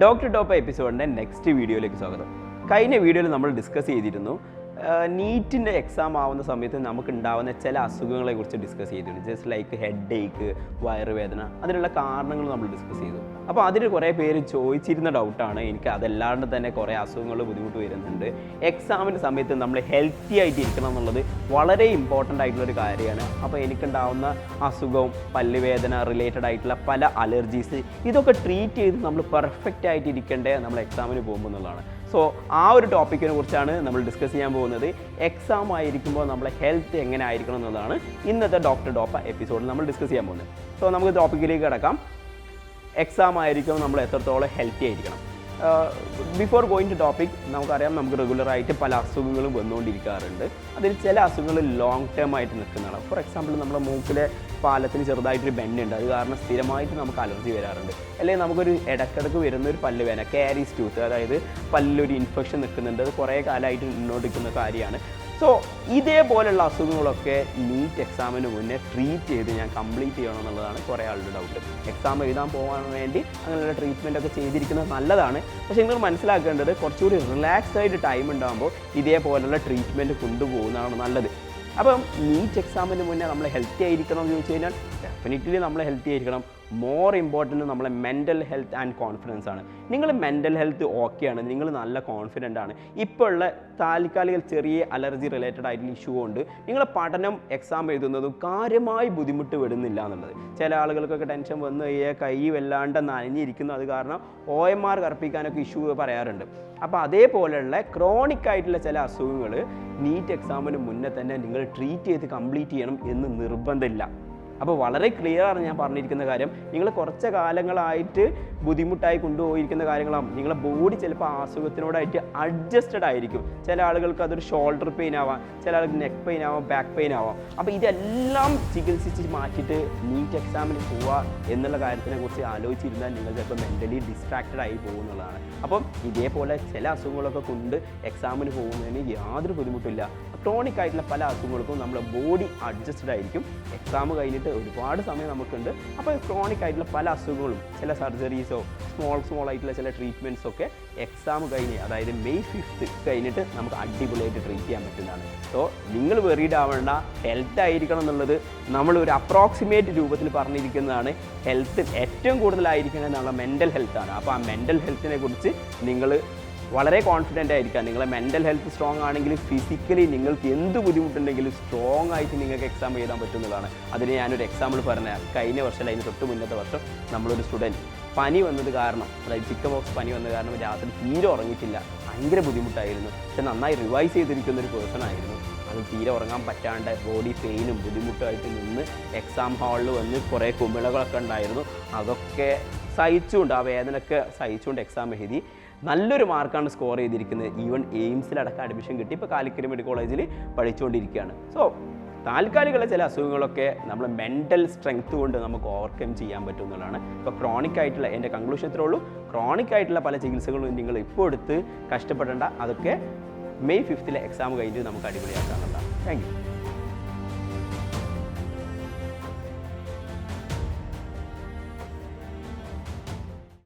Doctor top എപ്പിസോഡിൻ്റെ next വീഡിയോയിലേക്ക് സ്വാഗതം. കഴിഞ്ഞ വീഡിയോയിൽ നമ്മൾ ഡിസ്കസ് ചെയ്തിരുന്നു നീറ്റിൻ്റെ എക്സാം ആവുന്ന സമയത്ത് നമുക്ക് ഉണ്ടാവുന്ന ചില അസുഖങ്ങളെ കുറിച്ച് ഡിസ്കസ് ചെയ്തിട്ടുണ്ട്. ജസ്റ്റ് ലൈക്ക് ഹെഡ് ഏക്ക്, വയറുവേദന, അതിനുള്ള കാരണങ്ങൾ നമ്മൾ ഡിസ്കസ് ചെയ്തു. അപ്പോൾ അതിൽ കുറേ പേര് ചോദിച്ചിരുന്ന ഡൗട്ടാണ്, എനിക്ക് അതല്ലാണ്ട് തന്നെ കുറേ അസുഖങ്ങൾ ബുദ്ധിമുട്ട് വരുന്നുണ്ട്, എക്സാമിൻ്റെ സമയത്ത് നമ്മൾ ഹെൽത്തി ആയിട്ട് ഇരിക്കണം എന്നുള്ളത് വളരെ ഇമ്പോർട്ടൻ്റ് ആയിട്ടുള്ളൊരു കാര്യമാണ്. അപ്പോൾ എനിക്കുണ്ടാവുന്ന അസുഖവും പല്ലുവേദന റിലേറ്റഡ് ആയിട്ടുള്ള പല അലർജീസ് ഇതൊക്കെ ട്രീറ്റ് ചെയ്ത് നമ്മൾ പെർഫെക്റ്റ് ആയിട്ട് ഇരിക്കേണ്ടേ നമ്മൾ എക്സാമിന് പോകുമ്പോൾ എന്നുള്ളതാണ്. സോ ആ ഒരു ടോപ്പിക്കിനെ കുറിച്ചാണ് നമ്മൾ ഡിസ്കസ് ചെയ്യാൻ പോകുന്നത്. എക്സാം ആയിരിക്കുമ്പോൾ നമ്മളെ ഹെൽത്ത് എങ്ങനെ ആയിരിക്കണം എന്നുള്ളതാണ് ഇന്നത്തെ ഡോക്ടർ ടോപ്പ് എപ്പിസോഡിൽ നമ്മൾ ഡിസ്കസ് ചെയ്യാൻ പോകുന്നത്. സോ നമുക്ക് ടോപ്പിക്കിലേക്ക് കിടക്കാം. എക്സാം ആയിരിക്കുമ്പോൾ നമ്മൾ എത്രത്തോളം ഹെൽത്തി ആയിരിക്കണം. ബിഫോർ ഗോയിങ് ടു ടോപ്പിക്, നമുക്കറിയാം നമുക്ക് റെഗുലറായിട്ട് പല അസുഖങ്ങളും വന്നുകൊണ്ടിരിക്കാറുണ്ട്. അതിൽ ചില അസുഖങ്ങൾ ലോങ് ടേം ആയിട്ട് നിൽക്കുന്നതാണ്. ഫോർ എക്സാമ്പിൾ നമ്മുടെ മൂക്കിലെ പാലത്തിന് ചെറുതായിട്ടൊരു ബെൻഡുണ്ട്, അത് കാരണം സ്ഥിരമായിട്ട് നമുക്ക് അലർജി വരാറുണ്ട്. അല്ലെങ്കിൽ നമുക്കൊരു ഇടയ്ക്കിടയ്ക്ക് വരുന്ന ഒരു പല്ല് വേദന, കാരീസ് ടൂത്ത്, അതായത് പല്ലൊരു ഇൻഫെക്ഷൻ നിൽക്കുന്നുണ്ട്, അത് കുറേ കാലമായിട്ട് മുന്നോട്ടിരിക്കുന്ന കാര്യമാണ്. സോ ഇതേപോലെയുള്ള അസുഖങ്ങളൊക്കെ നീറ്റ് എക്സാമിന് മുന്നേ ട്രീറ്റ് ചെയ്ത് ഞാൻ കംപ്ലീറ്റ് ചെയ്യണം എന്നുള്ളതാണ് കുറേ ആളുടെ ഡൗട്ട്. എക്സാം എഴുതാൻ പോകാൻ വേണ്ടി അങ്ങനെയുള്ള ട്രീറ്റ്മെൻ്റ് ഒക്കെ ചെയ്തിരിക്കുന്നത് നല്ലതാണ്. പക്ഷേ നിങ്ങൾ മനസ്സിലാക്കേണ്ടത് കുറച്ചുകൂടി റിലാക്സ്ഡ് ആയിട്ട് ടൈം ഉണ്ടാകുമ്പോൾ ഇതേപോലെയുള്ള ട്രീറ്റ്മെൻറ്റ് കൊണ്ടുപോകുന്നതാണ് നല്ലത്. അപ്പം നീറ്റ് എക്സാമിന് മുന്നേ നമ്മൾ ഹെൽത്തി ആയിരിക്കണം എന്ന് ചോദിച്ചു കഴിഞ്ഞാൽ ഡെഫിനറ്റ്ലി നമ്മൾ ഹെൽത്തി ആയിരിക്കണം. മോർ ഇമ്പോർട്ടൻറ്റ് നമ്മളെ മെൻ്റൽ ഹെൽത്ത് ആൻഡ് കോൺഫിഡൻസ് ആണ്. നിങ്ങൾ മെൻ്റൽ ഹെൽത്ത് ഓക്കെയാണ്, നിങ്ങൾ നല്ല കോൺഫിഡൻ്റ് ആണ്, ഇപ്പോൾ ഉള്ള താൽക്കാലിക ചെറിയ അലർജി റിലേറ്റഡ് ആയിട്ടുള്ള ഇഷ്യൂ കൊണ്ട് നിങ്ങളെ പഠനം എക്സാം എഴുതുന്നതും കാര്യമായി ബുദ്ധിമുട്ട് വിടുന്നില്ല എന്നുള്ളത്. ചില ആളുകൾക്കൊക്കെ ടെൻഷൻ വന്നു കഴിഞ്ഞാൽ കൈ വല്ലാണ്ട് നനഞ്ഞിരിക്കുന്നു, അത് കാരണം OMR കർപ്പിക്കാനൊക്കെ ഇഷ്യൂ പറയാറുണ്ട്. അപ്പോൾ അതേപോലെയുള്ള ക്രോണിക് ആയിട്ടുള്ള ചില അസുഖങ്ങൾ നീറ്റ് എക്സാമിന് മുന്നേ തന്നെ നിങ്ങൾ ട്രീറ്റ് ചെയ്ത് കംപ്ലീറ്റ് ചെയ്യണം എന്ന് നിർബന്ധമില്ല. അപ്പോൾ വളരെ ക്ലിയറാണ് ഞാൻ പറഞ്ഞിരിക്കുന്ന കാര്യം. നിങ്ങൾ കുറച്ച് കാലങ്ങളായിട്ട് ബുദ്ധിമുട്ടായി കൊണ്ടുപോയിരിക്കുന്ന കാര്യങ്ങളാണ്. നിങ്ങളുടെ ബോഡി ചിലപ്പോൾ ആ അസുഖത്തിനോടായിട്ട് അഡ്ജസ്റ്റഡ് ആയിരിക്കും. ചില ആളുകൾക്ക് അതൊരു ഷോൾഡർ പെയിൻ ആവാം, ചില ആൾക്ക് നെക്ക് പെയിൻ ആവാം, ബാക്ക് പെയിൻ ആവാം. അപ്പോൾ ഇതെല്ലാം ചികിത്സിച്ച് മാറ്റിയിട്ട് നീറ്റ് എക്സാമിന് പോവുക എന്നുള്ള കാര്യത്തിനെ കുറിച്ച് ആലോചിച്ചിരുന്നാൽ നിങ്ങൾ ചിലപ്പോൾ മെൻ്റലി ഡിസ്ട്രാക്റ്റഡ് ആയി പോകുന്നതാണ്. അപ്പം ഇതേപോലെ ചില അസുഖങ്ങളൊക്കെ കൊണ്ട് എക്സാമിന് പോകുന്നതിന് യാതൊരു ബുദ്ധിമുട്ടില്ല. ക്രോണിക് ആയിട്ടുള്ള പല അസുഖങ്ങൾക്കും നമ്മുടെ ബോഡി അഡ്ജസ്റ്റഡ് ആയിരിക്കും. എക്സാം കഴിഞ്ഞിട്ട് ഒരുപാട് സമയം നമുക്കുണ്ട്. അപ്പോൾ ക്രോണിക് ആയിട്ടുള്ള പല അസുഖങ്ങളും ചില സർജറീസോ സ്മോൾ ആയിട്ടുള്ള ചില ട്രീറ്റ്മെൻറ്റ്സ് ഒക്കെ എക്സാം കഴിഞ്ഞ്, അതായത് May 5th കഴിഞ്ഞിട്ട് നമുക്ക് അടിപൊളിയായിട്ട് ട്രീറ്റ് ചെയ്യാൻ പറ്റുന്നതാണ്. സോ നിങ്ങൾ വെറീഡ് ആവേണ്ട, ഹെൽത്ത് ആയിരിക്കണം എന്നുള്ളത് നമ്മളൊരു അപ്രോക്സിമേറ്റ് രൂപത്തിൽ പറഞ്ഞിരിക്കുന്നതാണ്. ഹെൽത്ത് ഏറ്റവും കൂടുതലായിരിക്കുന്നത് എന്നുള്ള മെൻ്റൽ ഹെൽത്താണ്. അപ്പോൾ ആ മെൻ്റൽ ഹെൽത്തിനെ കുറിച്ച് നിങ്ങൾ വളരെ കോൺഫിഡൻ്റ് ആയിരിക്കാം. നിങ്ങളെ മെൻ്റൽ ഹെൽത്ത് സ്ട്രോങ് ആണെങ്കിൽ ഫിസിക്കലി നിങ്ങൾക്ക് എന്ത് ബുദ്ധിമുട്ടുണ്ടെങ്കിലും സ്ട്രോങ് ആയിട്ട് നിങ്ങൾക്ക് എക്സാം എഴുതാൻ പറ്റുന്നതാണ്. അതിന് ഞാനൊരു എക്സാമ്പിൾ പറഞ്ഞാൽ, കഴിഞ്ഞ വർഷം അതിന് തൊട്ട് മുന്നത്തെ വർഷം നമ്മളൊരു സ്റ്റുഡൻറ്റ് പനി വന്നത് കാരണം, അതായത് ചിക്കൻ ബോക്സ് പനി വന്നത് കാരണം രാത്രി തീരെ ഉറങ്ങിയിട്ടില്ല, ഭയങ്കര ബുദ്ധിമുട്ടായിരുന്നു. പക്ഷെ നന്നായി റിവൈസ് ചെയ്തിരിക്കുന്ന ഒരു പേഴ്സൺ ആയിരുന്നു. അത് തീരെ ഉറങ്ങാൻ പറ്റാണ്ട് ബോഡി പെയിനും ബുദ്ധിമുട്ടുമായിട്ട് നിന്ന് എക്സാം ഹാളിൽ വന്ന് കുറേ കുമിളകളൊക്കെ ഉണ്ടായിരുന്നു. അതൊക്കെ സഹിച്ചുകൊണ്ട്, ആ വേദനയൊക്കെ സഹിച്ചുകൊണ്ട് എക്സാം എഴുതി നല്ലൊരു മാർക്കാണ് സ്കോർ ചെയ്തിരിക്കുന്നത്. ഈവൻ എയിംസിലടക്കം അഡ്മിഷൻ കിട്ടി, ഇപ്പോൾ കാലിക്കറ്റ് മെഡിക്കൽ കോളേജിൽ പഠിച്ചുകൊണ്ടിരിക്കുകയാണ്. സോ താൽക്കാലികമുള്ള ചില അസുഖങ്ങളൊക്കെ നമ്മൾ മെൻ്റൽ സ്ട്രെങ്ത് കൊണ്ട് നമുക്ക് ഓവർകം ചെയ്യാൻ പറ്റും എന്നുള്ളതാണ്. ഇപ്പോൾ ക്രോണിക് ആയിട്ടുള്ള എൻ്റെ കൺക്ലൂഷൻ ഇത്രേ ഉള്ളൂ. ക്രോണിക് ആയിട്ടുള്ള പല ചികിത്സകളും നിങ്ങൾ ഇപ്പോൾ എടുത്ത് കഷ്ടപ്പെടേണ്ട, അതൊക്കെ May 5th എക്സാം കഴിഞ്ഞിട്ട് നമുക്ക് അടിപൊളിയാക്കാനുള്ളതാണ്. Thank you.